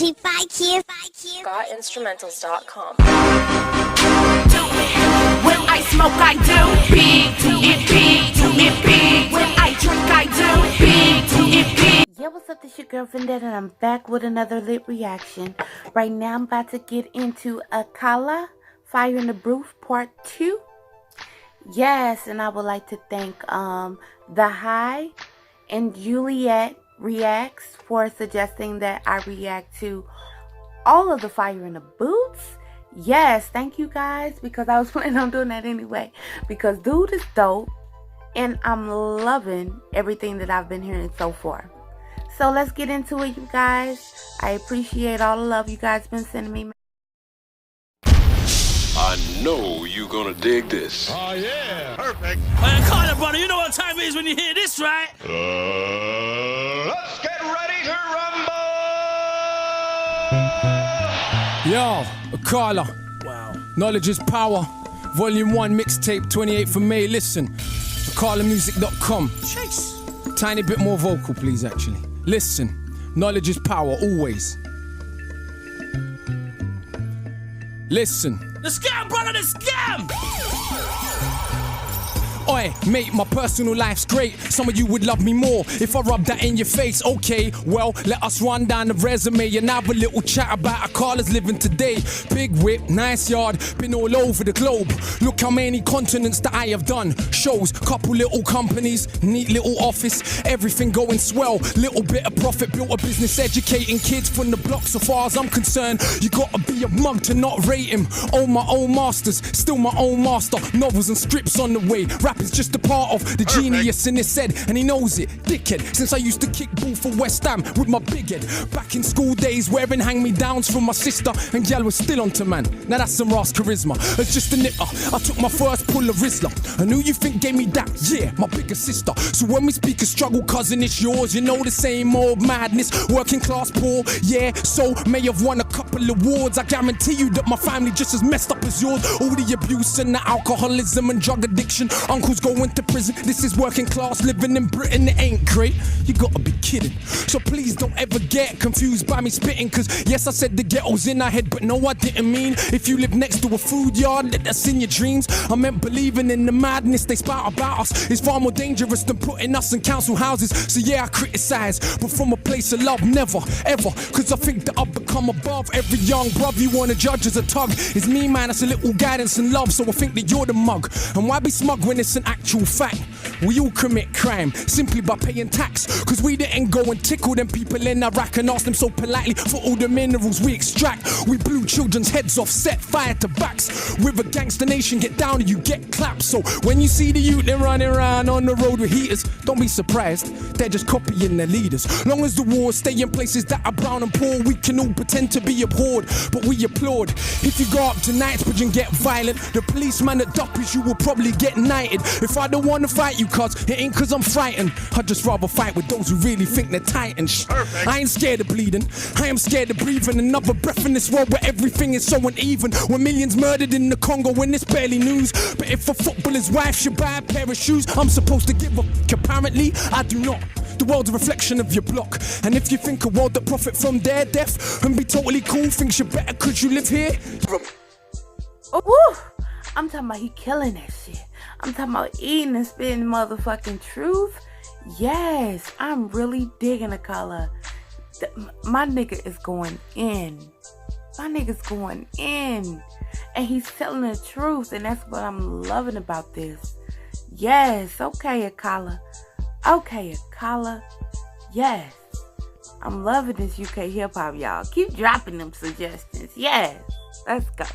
GotInstrumentals.com. When I smoke, I do big, it big, it big. When I drink, I do big, it big. Yeah, what's up? This your girl Vendetta, and I'm back with another lit reaction. Right now, I'm about to get into Akala, Fire in the Booth Part 2. Yes, and I would like to thank The High and Juliet Reacts for suggesting that I react to all of the Fire in the Booths. Yes, thank you guys, because I was planning on doing that anyway, because dude is dope and I'm loving everything that I've been hearing so far. So let's get into it, you guys. I appreciate all the love you guys been sending me. I know you're gonna dig this. Oh yeah, perfect. Carter, brother, you know what time it is when you hear this, right? Let's get ready to rumble. Yo, Akala. Wow. Knowledge is power. Volume 1 mixtape, 28th of May. Listen, akalamusic.com. Chase. Tiny bit more vocal, please, actually. Listen, knowledge is power, always. Listen. The scam, brother, the scam! Oi, mate, my personal life's great. Some of you would love me more if I rub that in your face. Okay, well, let us run down the resume and have a little chat about Akala's living today. Big whip, nice yard, been all over the globe. Look how many continents that I have done. Shows, couple little companies, neat little office, everything going swell. Little bit of profit, built a business educating kids from the block. So far as I'm concerned, you gotta be a mug to not rate him. Own my own masters, still my own master. Novels and scripts on the way. Rap is just a part of the genius in his head, and he knows it, dickhead. Since I used to kick ball for West Ham with my big head. Back in school days, wearing hand-me-downs from my sister, and gal was still onto man. Now that's some Ross charisma. As just a knitter, I took my first pull of Rizzler. And who you think gave me that? Yeah, my bigger sister. So when we speak of struggle, cousin, it's yours. You know the same old madness, working class poor. Yeah, so may have won a couple awards. I guarantee you that my family just as messed up as yours. All the abuse and the alcoholism and drug addiction. Uncles going to prison. This is working class living in Britain. It ain't great. You gotta be kidding. So please don't ever get confused by me spitting, cause yes, I said the ghetto's in our head, but no, I didn't mean if you live next to a food yard, that's in your dreams. I meant believing in the madness they spout about us is far more dangerous than putting us in council houses. So yeah, I criticize, but from a place of love, never, ever, cause I think that I've become above every young bruv you wanna judge as a tug. It's me, man, that's a little guidance and love, so I think that you're the mug. And why be smug when it's an actual fact? We all commit crime simply by paying tax, cause we didn't go and tickle them people in Iraq and ask them so politely for all the minerals we extract. We blew children's heads off, set fire to backs. We're a gangster nation, get down and you get clapped. So when you see the youth them running around on the road with heaters, don't be surprised, they're just copying their leaders. Long as the wars stay in places that are brown and poor, we can all pretend to be abhorred, but we applaud. If you go up to Knightsbridge and get violent, the policeman that duppies you will probably get knighted. If I don't wanna fight you, cuz it ain't cause I'm frightened, I'd just rather fight with those who really think they're titans. I ain't scared of bleeding, I am scared of breathing another breath in this world where everything is so uneven. When millions murdered in the Congo when it's barely news. But if a footballer's wife should buy a pair of shoes, I'm supposed to give a f***. Apparently I do not. The world's a reflection of your block, and if you think a world that profit from their death and be totally cool thinks you're better cause you live here. Ooh, I'm talking about he killing that shit. I'm talking about eating and spitting motherfucking truth. Yes, I'm really digging Akala. My nigga is going in. My nigga's going in. And he's telling the truth, and that's what I'm loving about this. Yes, okay, Akala. Okay, Akala. Yes. I'm loving this UK hip-hop, y'all. Keep dropping them suggestions. Yes. Let's go.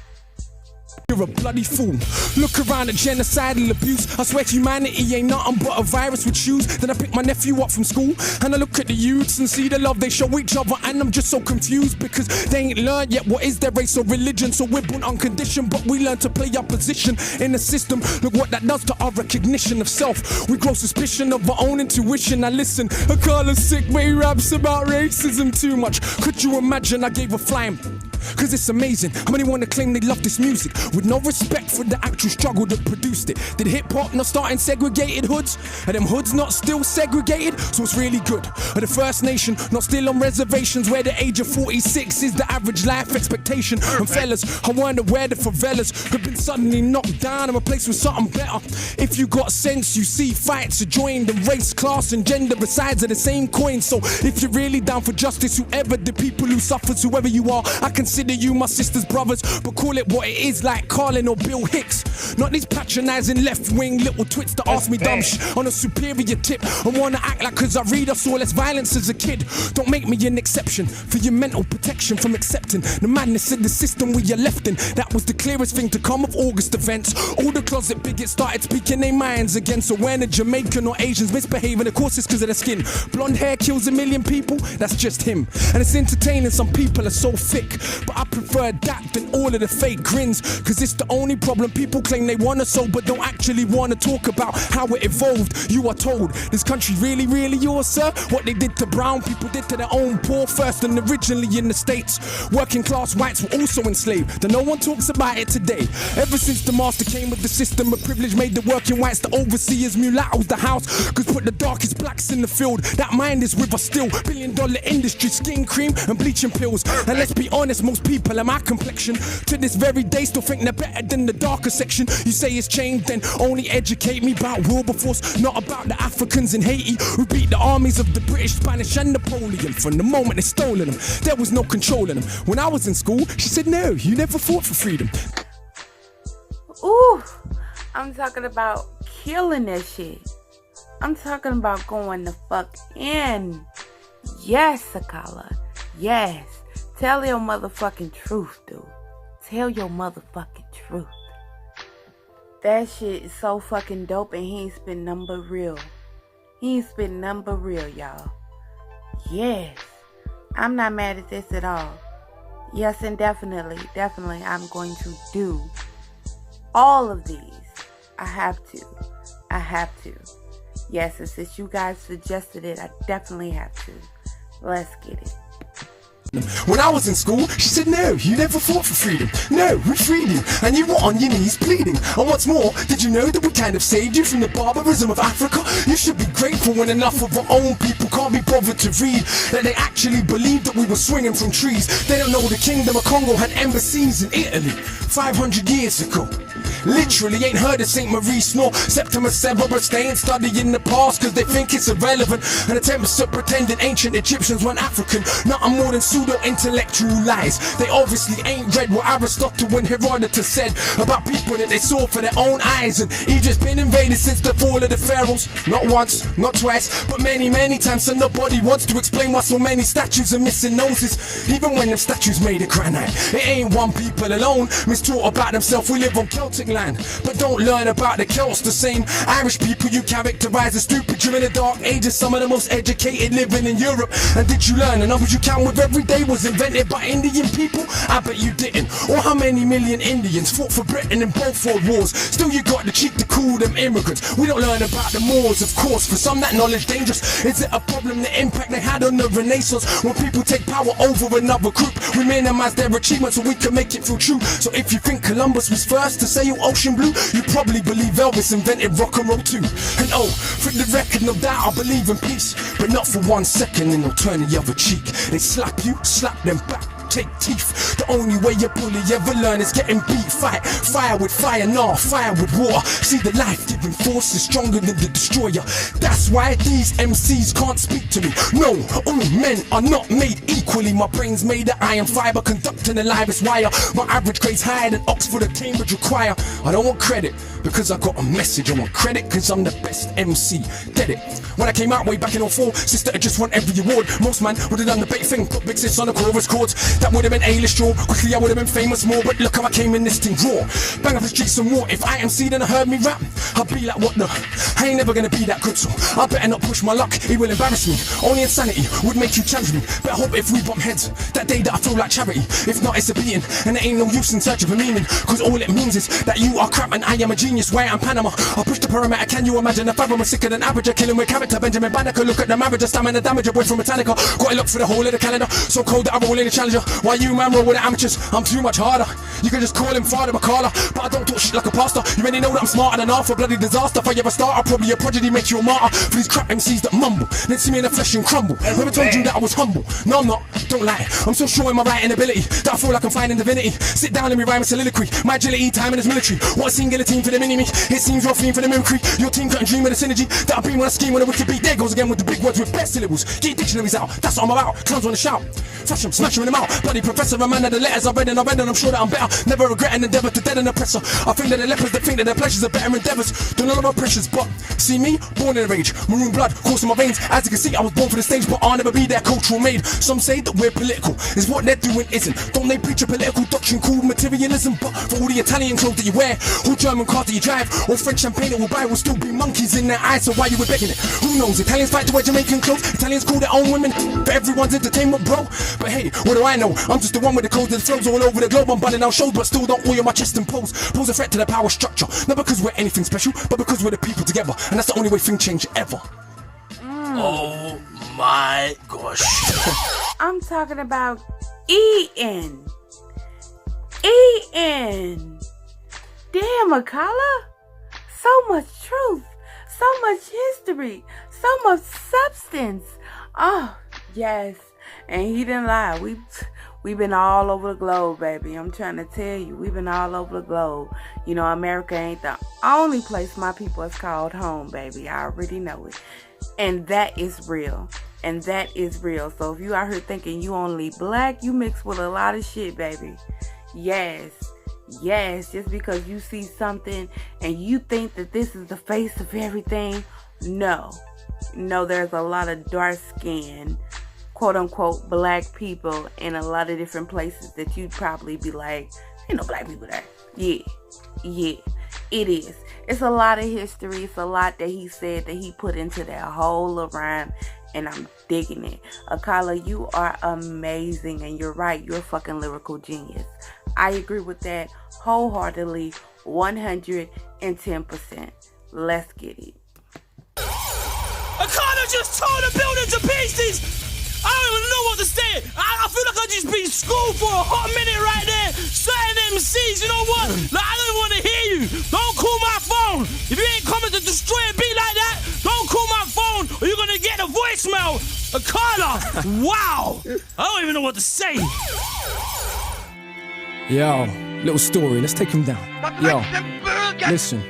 You're a bloody fool. Look around at genocidal abuse. I swear humanity ain't nothing but a virus with shoes. Then I pick my nephew up from school and I look at the youths and see the love they show each other, and I'm just so confused because they ain't learned yet what is their race or religion. So we're born unconditioned, but we learn to play our position in the system. Look what that does to our recognition of self. We grow suspicion of our own intuition. Now listen, Akala's sick, but he raps about racism too much. Could you imagine I gave a flying cause it's amazing how many wanna claim they love this music with no respect for the actual struggle that produced it. Did hip-hop not start in segregated hoods? Are them hoods not still segregated? So it's really good. Are the First Nation not still on reservations where the age of 46 is the average life expectation? And fellas, I wonder where the favelas have been suddenly knocked down and replaced with something better. If you got sense, you see fights are joined, and race, class and gender are sides of the same coin. So if you're really down for justice, whoever the people who suffers, whoever you are, I consider you my sister's brothers, but call it what it is, like Carlin or Bill Hicks. Not these patronizing left-wing little twits that ask me dumb shit on a superior tip and wanna act like cause I read I saw less violence as a kid. Don't make me an exception for your mental protection from accepting the madness of the system we are left in. That was the clearest thing to come of August events. All the closet bigots started speaking their minds again. So when a Jamaican or Asians misbehaving, of course it's cause of their skin. Blonde hair kills a million people, that's just him. And it's entertaining, some people are so thick, but I prefer that than all of the fake grins, cause it's the only problem. People claim they wanna solve but don't actually wanna talk about how it evolved. You are told this country really, really yours, sir? What they did to brown people did to their own poor first, and originally in the States working class whites were also enslaved, though no one talks about it today. Ever since the master came with the system of privilege, made the working whites the overseers, mulattoes the house, cause put the darkest blacks in the field. That mind is with us still. $1 billion industry, skin cream and bleaching pills. And let's be honest, most people of my complexion to this very day still think they're better than the darker section. You say it's changed, then only educate me about Wilberforce, not about the Africans in Haiti who beat the armies of the British, Spanish and Napoleon. From the moment they stolen them, there was no controlling them. When I was in school, she said, no, you never fought for freedom. Ooh, I'm talking about killing that shit. I'm talking about going the fuck in. Yes, Akala. Yes. Tell your motherfucking truth, dude. Tell your motherfucking truth. That shit is so fucking dope, and he ain't spit number real. He ain't spit number real, y'all. Yes. I'm not mad at this at all. Yes, and definitely I'm going to do all of these. I have to. Yes, and since you guys suggested it, I definitely have to. Let's get it. When I was in school, she said, no, you never fought for freedom. No, we freed you, and you were on your knees pleading. And what's more, did you know that we kind of saved you from the barbarism of Africa? You should be grateful when enough of our own people can't be bothered to read that they actually believed that we were swinging from trees. They don't know the Kingdom of Congo had embassies in Italy 500 years ago. Literally ain't heard of St. Maurice nor Septimus Severus. They ain't studying the past cause they think it's irrelevant, and attempts at pretending ancient Egyptians weren't African. Nothing more than pseudo-intellectual lies. They obviously ain't read what Aristotle and Herodotus said about people that they saw for their own eyes. And Egypt's been invaded since the fall of the pharaohs. Not once, not twice, but many, many times. So nobody wants to explain why so many statues are missing noses, even when them statues made of granite. It ain't one people alone mistaught about themselves. We live on Celtic land, but don't learn about the Celts. The same Irish people you characterize as stupid during the Dark Ages, some of the most educated living in Europe. And did you learn the numbers you count with every day was invented by Indian people? I bet you didn't. Or how many million Indians fought for Britain in both world wars? Still you got the cheek to call them immigrants. We don't learn about the Moors, of course. For some that knowledge dangerous. Is it a problem, the impact they had on the Renaissance? When people take power over another group, we minimize their achievements so we can make it feel true. So if you think Columbus was first to sail ocean blue, you probably believe Elvis invented rock and roll too. And oh, for the record, no doubt I believe in peace, but not for 1 second, and they'll turn the other cheek. They slap you, slap them back, take teeth. The only way a bully ever learn is getting beat. Fight fire with fire, nah, fire with water. See, the life-giving force is stronger than the destroyer. That's why these MCs can't speak to me. No, all men are not made equally. My brain's made of iron fiber, conducting the livest wire. My average grade's higher than Oxford or Cambridge require. I don't want credit because I got a message. I want credit because I'm the best MC. Get it? When I came out way back in 04, sister, I just won every award. Most man would have done the bait thing, put big sis on the chorus chords. That would have been A-list draw. Quickly I would have been famous more, but look how I came in this thing raw. Bang up the streets some more. If I MC then I heard me rap, I'd be like, what the? I ain't never gonna be that good, so I better not push my luck. It will embarrass me. Only insanity would make you challenge me. Better hope if we bump heads that day that I feel like charity. If not, it's a beating, and there ain't no use in search of a meaning, cause all it means is that you are crap and I am a genius. Why I'm Panama, I push the perimeter. Can you imagine if I was sicker than average? Killing with character, Benjamin Banneker. Look at the marriage, a stamina damage, a boy from Metallica. Got it look for the whole of the calendar. So cold that I roll in the challenger. Why you man roll with the amateurs, I'm too much harder. You can just call him Father Akala, but I don't talk shit like a pastor. You already know that I'm smarter than half a bloody disaster. If I ever start, I'll probably a prodigy, make you a martyr for these crap MCs that mumble, then see me in the flesh and crumble. Never told you that I was humble. No, I'm not, don't lie. I'm so sure in my writing ability that I feel like I'm finding divinity. Sit down and me rhyme a soliloquy. My agility, timing is military. What a scene, guillotine for the mini-me. It seems you're a fiend for the mimicry. Your team couldn't dream of the synergy that I bring when I scheme when a wicked beat. There goes again with the big words with best syllables. Get dictionaries out, that's what I'm about. Clowns wanna shout. Flash them, smash them in the mouth. Bloody professor, a man of the letters I read and I'm sure that I'm better. Never regret an endeavour to dead an oppressor. I think that the lepers that think that their pleasures are better endeavours than all of our pressures. But see me, born in a rage, maroon blood coursing my veins. As you can see, I was born for the stage, but I'll never be their cultural made. Some say that we're political, is what they're doing isn't. Don't they preach a political doctrine called materialism? But for all the Italian clothes that you wear, or German cars that you drive, or French champagne that will buy, will still be monkeys in their eyes. So why you were begging it? Who knows? Italians fight to wear Jamaican clothes. Italians call their own women, but everyone's entertainment, bro. But hey, what do I know? I'm just the one with the codes and flows all over the globe. I'm bunning out shows, but still don't oil my chest and pose. Pose a threat to the power structure, not because we're anything special, but because we're the people together, and that's the only way things change ever. Oh my gosh. I'm talking about eating. Eating. Damn, Akala. So much truth. So much history. So much substance. Oh, yes. And he didn't lie. We've been all over the globe, baby. I'm trying to tell you, we've been all over the globe. You know, America ain't the only place my people is called home, baby. I already know it. And that is real. And that is real. So if you out here thinking you only black, you mix with a lot of shit, baby. Yes. Yes. Just because you see something and you think that this is the face of everything. No. No, there's a lot of dark skin, quote unquote, black people in a lot of different places that you'd probably be like, ain't no black people there. Yeah, it is. It's a lot of history. It's a lot that he said that he put into that whole little rhyme, and I'm digging it. Akala, you are amazing, and you're right. You're a fucking lyrical genius. I agree with that wholeheartedly, 110%. Let's get it. Akala just tore the building to pieces. I don't even know what to say. I feel like I just been schooled for a hot minute right there. Certain MCs, you know what? Like, I don't even want to hear you. Don't call my phone. If you ain't coming to destroy a beat like that, don't call my phone or you're going to get a voicemail. Akala, wow. I don't even know what to say. Yo, little story, let's take him down. Yo, listen.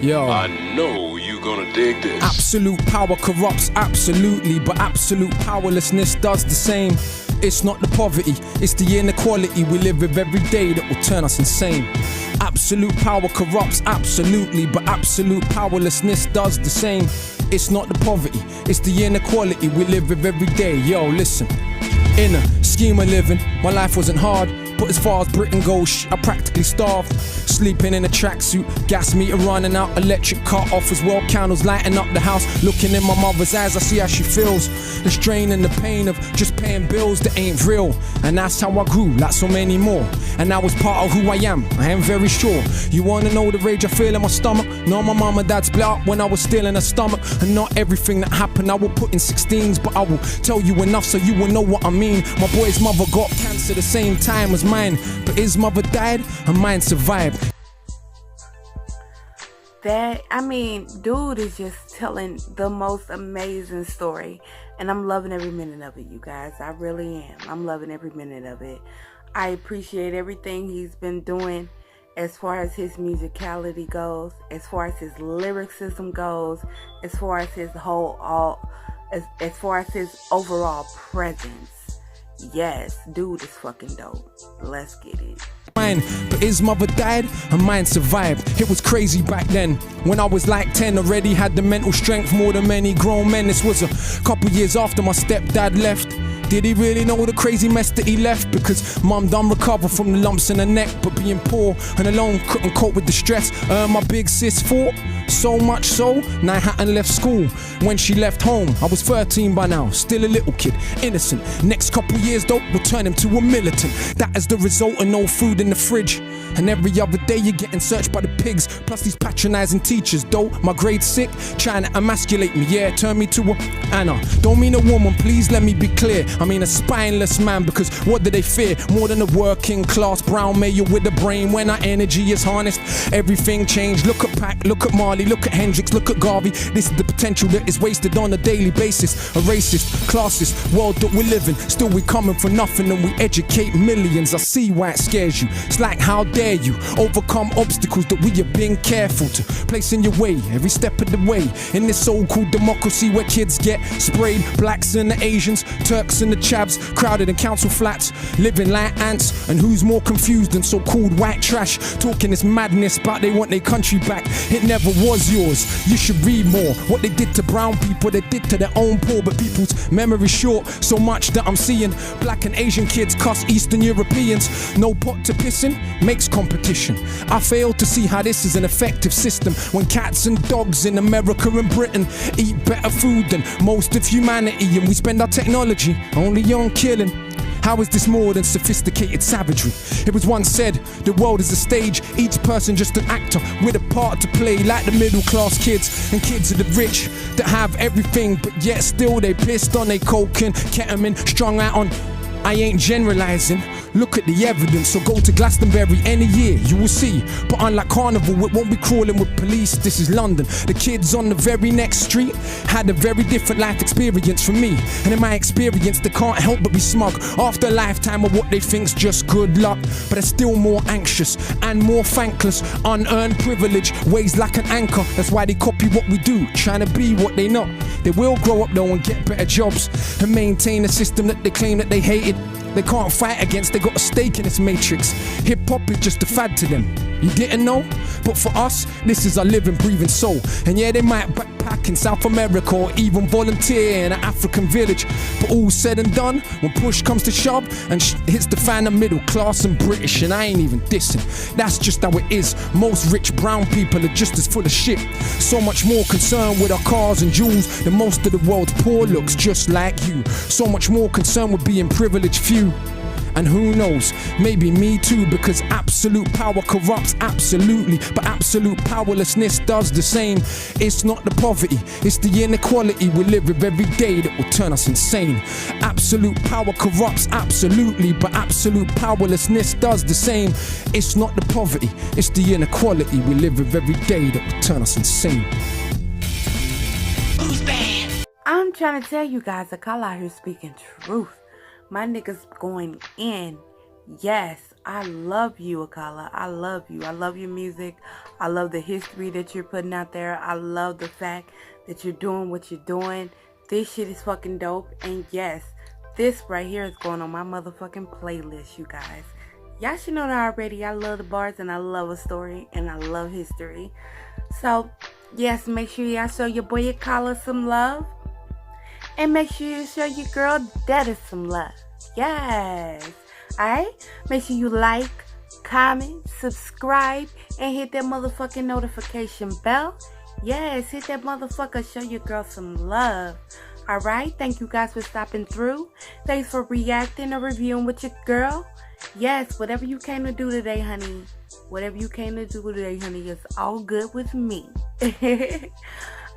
Yo. I know you gonna dig this. Absolute power corrupts, absolutely, but absolute powerlessness does the same. It's not the poverty, it's the inequality we live with every day that will turn us insane. Absolute power corrupts, absolutely, but absolute powerlessness does the same. It's not the poverty, it's the inequality we live with every day. Yo, listen. In a scheme of living, my life wasn't hard, but as far as Britain goes, I practically starved. Sleeping in a tracksuit, gas meter running out, electric cut off as well, candles lighting up the house. Looking in my mother's eyes, I see how she feels. The strain and the pain of just paying bills that ain't real. And that's how I grew, like so many more. And that was part of who I am very sure. You wanna know the rage I feel in my stomach? No, my mom and dad split up when I was still in her stomach. And not everything that happened I will put in 16s, but I will tell you enough so you will know what I mean. My boy's mother got cancer the same time as mine, but his mother died and mine survived. Dude is just telling the most amazing story, and I'm loving every minute of it, you guys. I really am. I'm loving every minute of it. I appreciate everything he's been doing as far as his musicality goes, as far as his lyricism goes, as far as his as far as his overall presence. Yes, dude is fucking dope. Let's get it. Mine, but his mother died and mine survived. It was crazy back then. When I was like 10, already had the mental strength more than many grown men. This was a couple years after my stepdad left. Did he really know the crazy mess that he left? Because mum done recover from the lumps in her neck, but being poor and alone couldn't cope with the stress. My big sis fought, so much so, now I hadn't left school. When she left home, I was 13 by now, still a little kid, innocent. Next couple years though, will turn him to a militant. That is the result of no food in the fridge. And every other day you're getting searched by the pigs. Plus these patronizing teachers, though my grade 6, trying to emasculate me, yeah, turn me to a Anna. Don't mean a woman, please let me be clear. I mean a spineless man, because what do they fear more than a working class brown male with a brain? When our energy is harnessed, everything changed. Look at Pac, look at Marley, look at Hendrix, look at Garvey. This is the potential that is wasted on a daily basis. A racist, classist world that we're living. Still we coming for nothing and we educate millions. I see why it scares you. It's like, how dare you overcome obstacles that we have been careful to place in your way every step of the way. In this so-called democracy where kids get sprayed, blacks and the Asians, Turks and the Chavs, crowded in council flats, living like ants. And who's more confused than so-called white trash, talking this madness about they want their country back? It never was yours. You should read more. What they did to brown people, they did to their own poor. But people's memory short, so much that I'm seeing black and Asian kids cuss Eastern Europeans. No pot to piss in makes competition. I fail to see how this is an effective system when cats and dogs in America and Britain eat better food than most of humanity, and we spend our technology only on killing. How is this more than sophisticated savagery? It was once said, the world is a stage, each person just an actor with a part to play, like the middle class kids and kids of the rich that have everything, but yet still they pissed on they coke and ketamine, strung out on. I ain't generalizing, look at the evidence, so go to Glastonbury any year, you will see. But unlike Carnival, it won't be crawling with police, this is London. The kids on the very next street had a very different life experience from me. And in my experience, they can't help but be smug after a lifetime of what they think's just good luck. But they're still more anxious and more thankless. Unearned privilege weighs like an anchor, that's why they copy what we do, trying to be what they not. They will grow up though and get better jobs and maintain a system that they claim that they hated. They can't fight against, they got a stake in this matrix. Hip-hop is just a fad to them. You didn't know? But for us, this is our living, breathing soul. And yeah, they might backpack in South America or even volunteer in an African village. But all said and done, when push comes to shove and hits the fan of middle class and British, and I ain't even dissing. That's just how it is. Most rich brown people are just as full of shit. So much more concerned with our cars and jewels than most of the world's poor looks just like you. So much more concerned with being privileged few. And who knows, maybe me too, because absolute power corrupts absolutely, but absolute powerlessness does the same. It's not the poverty, it's the inequality we live with every day that will turn us insane. Absolute power corrupts absolutely, but absolute powerlessness does the same. It's not the poverty, it's the inequality we live with every day that will turn us insane. Who's bad? I'm trying to tell you guys, Akala out here speaking truth. My niggas going in. Yes, I love you, Akala. I love you. I love your music. I love the history that you're putting out there. I love the fact that you're doing what you're doing. This shit is fucking dope. And yes, this right here is going on my motherfucking playlist, you guys. Y'all should know that already. I love the bars and I love a story and I love history. So, yes, make sure y'all show your boy Akala some love. And make sure you show your girl Vendetta some love. Yes. Alright? Make sure you like, comment, subscribe, and hit that motherfucking notification bell. Yes, hit that motherfucker. Show your girl some love. Alright? Thank you guys for stopping through. Thanks for reacting or reviewing with your girl. Yes, whatever you came to do today, honey. Whatever you came to do today, honey, is all good with me.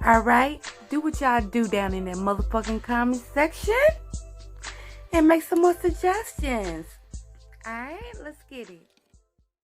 Alright, do what y'all do down in that motherfucking comment section. And make some more suggestions. Alright, let's get it.